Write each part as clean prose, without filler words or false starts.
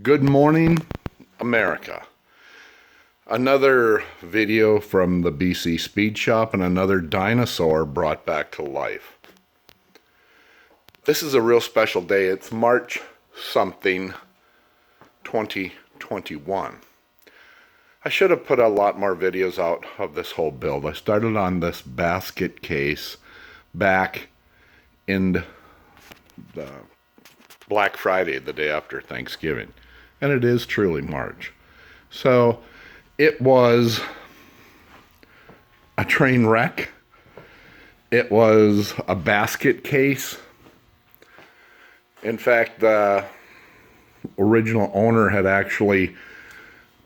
Good morning, America. Another video from the BC Speed Shop and another dinosaur brought back to life. This is a real special day. It's March something 2021. I should have put a lot more videos out of this whole build. I started on this basket case back in the Black Friday, the day after Thanksgiving. And it is truly March. So it was a train wreck. It was a basket case. In fact, the original owner had actually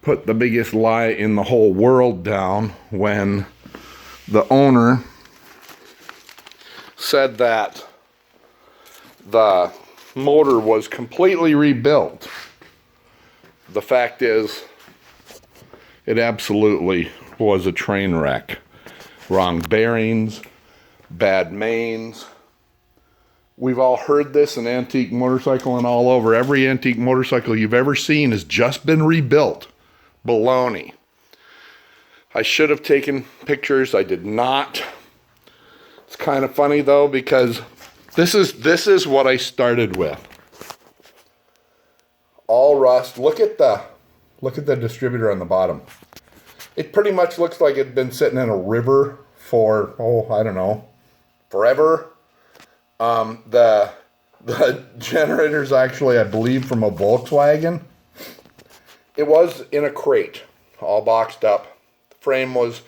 put the biggest lie in the whole world down when the owner said that the motor was completely rebuilt. The fact is, it absolutely was a train wreck. Wrong bearings, bad mains. We've all heard this in antique motorcycle and all over. Every antique motorcycle you've ever seen has just been rebuilt. Baloney. I should have taken pictures. I did not. It's kind of funny though, because this is what I started with. All rust. Look at the distributor on the bottom. It pretty much looks like it'd been sitting in a river for, I don't know, forever. The generator's actually, I believe, from a Volkswagen. It was in a crate, all boxed up. The frame was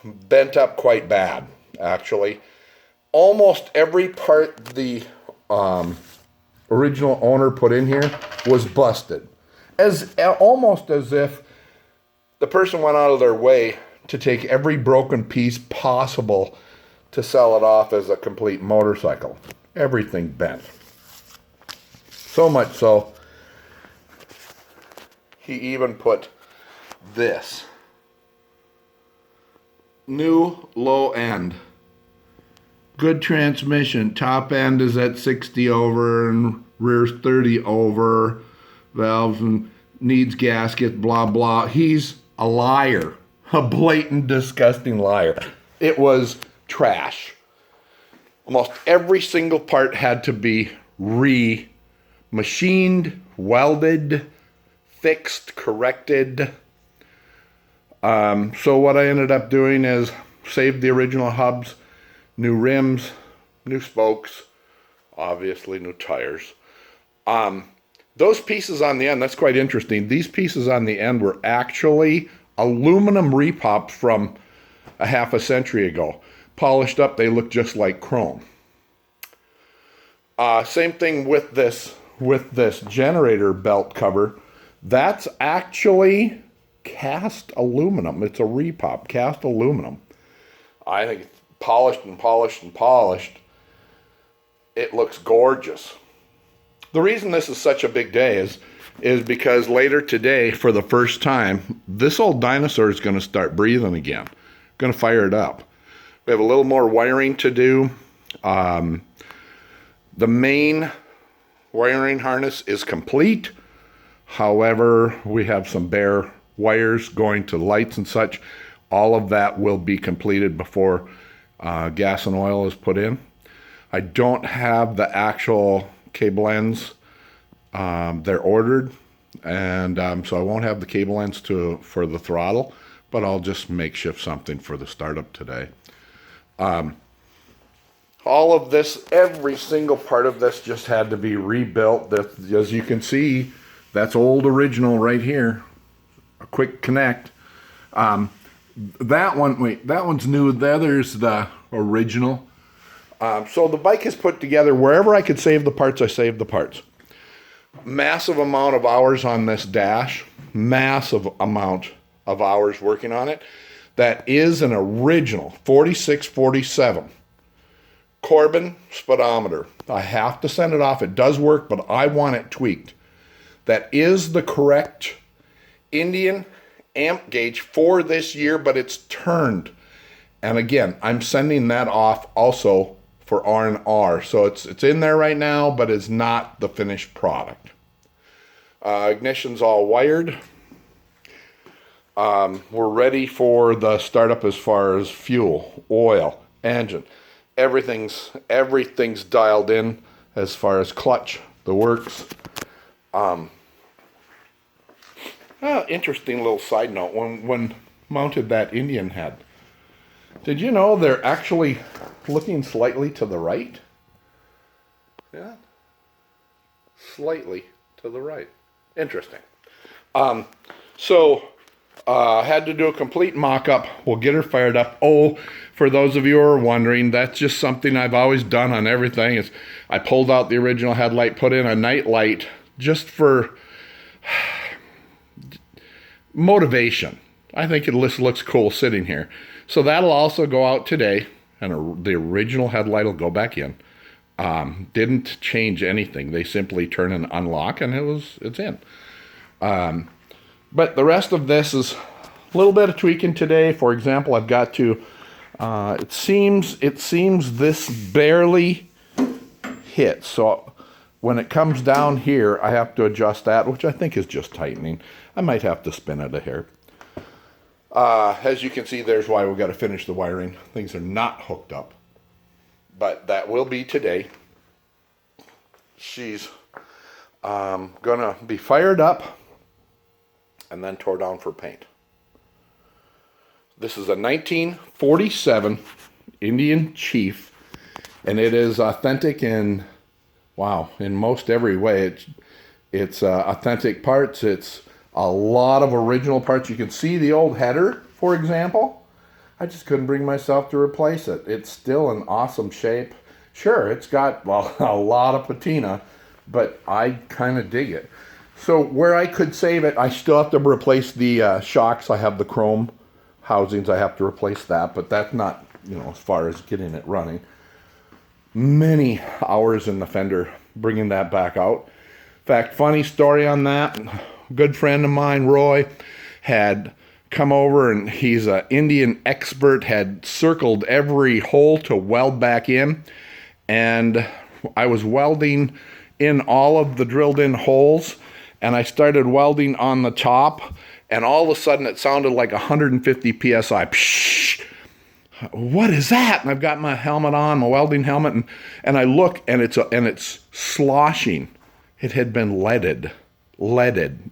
bent up quite bad, actually. Almost every part the original owner put in here was busted. Almost as if the person went out of their way to take every broken piece possible to sell it off as a complete motorcycle. Everything bent. So much so, he even put this. New low end. Good transmission. Top end is at 60 over and rear's 30 over. Valves and needs gasket, blah, blah. He's a liar. A blatant, disgusting liar. It was trash. Almost every single part had to be machined, welded, fixed, corrected. So what I ended up doing is saved the original hubs, new rims, new spokes, obviously new tires. Those pieces on the end, that's quite interesting. These pieces on the end were actually aluminum repops from a half a century ago. Polished up, they look just like chrome. Same thing with this generator belt cover. That's actually cast aluminum. It's a repop, cast aluminum. I think it's polished and polished and polished. It looks gorgeous. The reason this is such a big day is because later today, for the first time, this old dinosaur is going to start breathing again. Going to fire it up. We have a little more wiring to do. The main wiring harness is complete. However, we have some bare wires going to lights and such. All of that will be completed before gas and oil is put in. I don't have the actual cable ends. They're ordered, and so I won't have the cable ends for the throttle, but I'll just makeshift something for the startup today. All of this, every single part of this just had to be rebuilt. As you can see, that's old original right here. A quick connect. That one's new. The other's the original. So the bike is put together. Wherever I could save the parts, I saved the parts. Massive amount of hours on this dash. Massive amount of hours working on it. That is an original 4647 Corbin speedometer. I have to send it off. It does work, but I want it tweaked. That is the correct Indian amp gauge for this year, but it's turned. And again, I'm sending that off also for R&R. So it's in there right now, but it's not the finished product. Ignition's all wired. We're ready for the startup as far as fuel, oil, engine. Everything's dialed in as far as clutch, the works. Interesting little side note, when mounted that Indian head, did you know they're actually looking slightly to the right? Yeah, slightly to the right. Interesting. Had to do a complete mock-up. We'll get her fired up. Oh, for those of you who are wondering, that's just something I've always done on everything. Is I pulled out the original headlight, put in a night light, just for motivation. I think it just looks cool sitting here. So that'll also go out today, and the original headlight will go back in. Didn't change anything. They simply turn and unlock, and it's in. But the rest of this is a little bit of tweaking today. For example, I've got to, it seems this barely hits. So when it comes down here, I have to adjust that, which I think is just tightening. I might have to spin it a hair. As you can see, there's why we've got to finish the wiring. Things are not hooked up. But that will be today. She's gonna be fired up and then tore down for paint. This is a 1947 Indian Cheif, and it is authentic in most every way. It's authentic parts. It's a lot of original parts. You can see the old header, for example. I just couldn't bring myself to replace it. It's still in awesome shape. Sure, it's got a lot of patina, but I kind of dig it. So where I could save it, I still have to replace the shocks. I have the chrome housings. I have to replace that, but that's not, as far as getting it running. Many hours in the fender bringing that back out. In fact, funny story on that. A good friend of mine, Roy, had come over, and he's an Indian expert, had circled every hole to weld back in, and I was welding in all of the drilled in holes, and I started welding on the top, and all of a sudden it sounded like 150 psi. Psh! What is that? And I've got my helmet on, my welding helmet, and I look, and it's sloshing. It had been leaded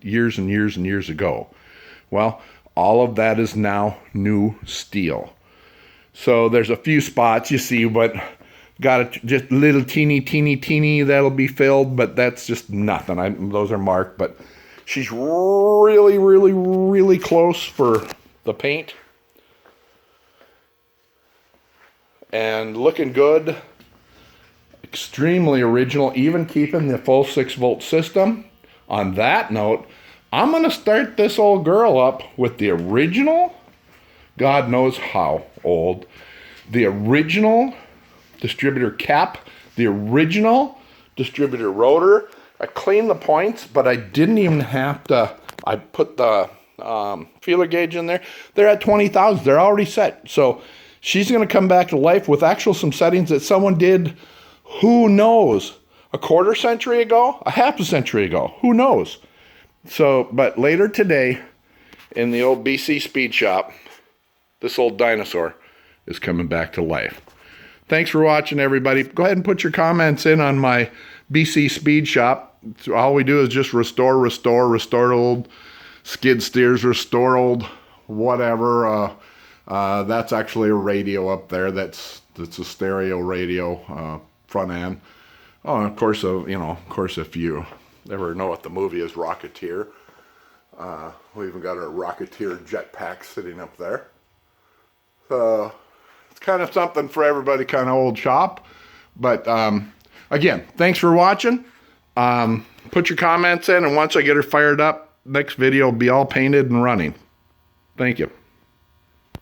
years and years and years ago. Well, all of that is now new steel. So there's a few spots you see, but got just little teeny that'll be filled, but that's just nothing. Those are marked, but she's really, really, really close for the paint. And looking good. Extremely original, even keeping the full 6-volt system. On that note, I'm going to start this old girl up with the original, God knows how old, the original distributor cap, the original distributor rotor. I cleaned the points, but I didn't even have to. I put the feeler gauge in there. They're at 20,000. They're already set. So she's going to come back to life with some settings that someone did, who knows, a quarter century ago, a half a century ago. Who knows? So, but later today, in the old BC Speed Shop, this old dinosaur is coming back to life. Thanks for watching, everybody. Go ahead and put your comments in on my BC Speed Shop. All we do is just restore old skid steers, restore old whatever. That's actually a radio up there. That's a stereo radio, front end. Oh, and of course, if you ever know what the movie is, Rocketeer. We even got our Rocketeer jetpack sitting up there. So it's kind of something for everybody, kind of old shop. But again, thanks for watching. Put your comments in, and once I get her fired up, next video will be all painted and running. Thank you.